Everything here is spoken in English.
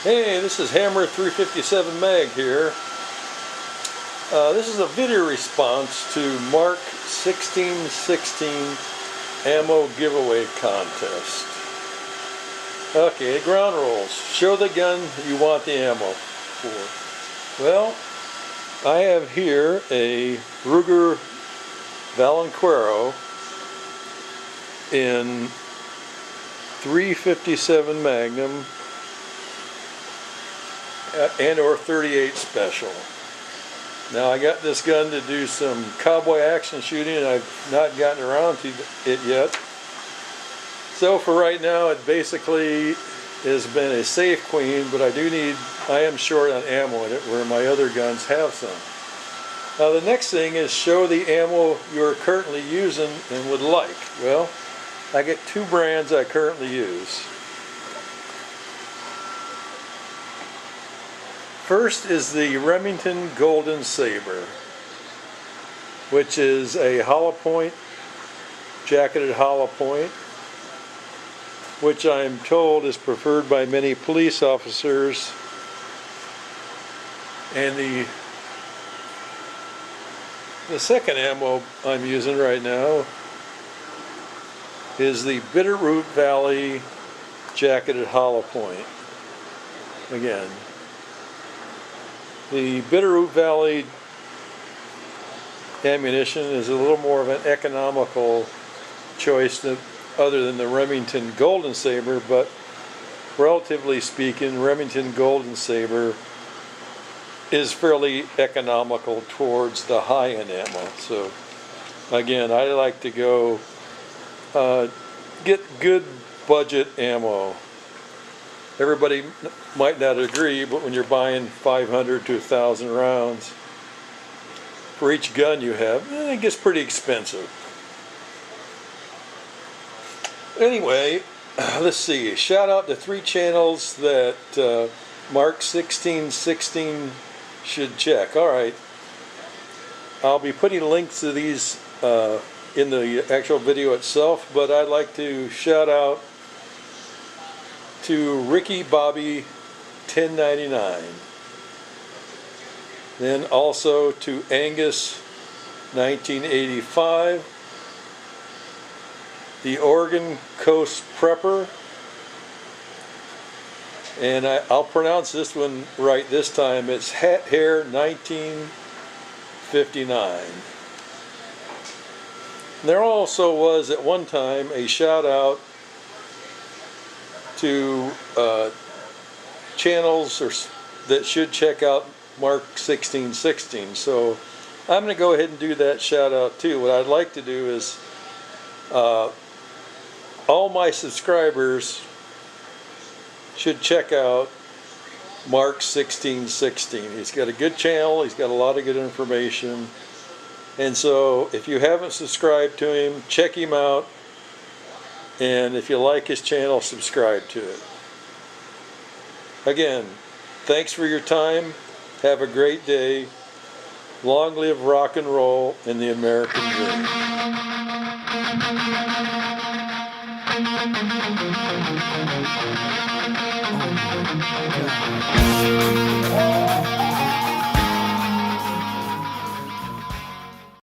Hey, this is Hammer 357 Mag here. This is a video response to Mark 1616 ammo giveaway contest. Okay, ground rules. Show the gun you want the ammo for. Well, I have here a Ruger Valenquero in 357 Magnum and or 38 Special. Now I got this gun to do some cowboy action shooting and I've not gotten around to it yet. So for right now it basically has been a safe queen, but I am short on ammo in it where my other guns have some. Now the next thing is show the ammo you're currently using and would like. Well, I get two brands I currently use. First is the Remington Golden Saber, which is a hollow point, jacketed hollow point, which I'm told is preferred by many police officers. And the second ammo I'm using right now is the Bitterroot Valley jacketed hollow point. Again, the Bitterroot Valley ammunition is a little more of an economical choice other than the Remington Golden Saber, but relatively speaking, Remington Golden Saber is fairly economical towards the high-end ammo. So again, I like to go get good budget ammo. Everybody might not agree, but when you're buying 500 to 1,000 rounds for each gun you have, it gets pretty expensive. Anyway, let's see. Shout out to 3 channels that Mark 1616 should check. Alright, I'll be putting links to these in the actual video itself, but I'd like to shout out to Ricky Bobby 1099, then also to Angus 1985, the Oregon Coast Prepper, and I'll pronounce this one right this time, it's Hat Hair 1959. There also was at one time a shout out to channels that should check out Mark 1616. So I'm going to go ahead and do that shout out too. What I'd like to do is all my subscribers should check out Mark 1616. He's got a good channel, he's got a lot of good information, and so if you haven't subscribed to him, check him out. And if you like his channel, subscribe to it. Again, thanks for your time. Have a great day. Long live rock and roll and the American dream.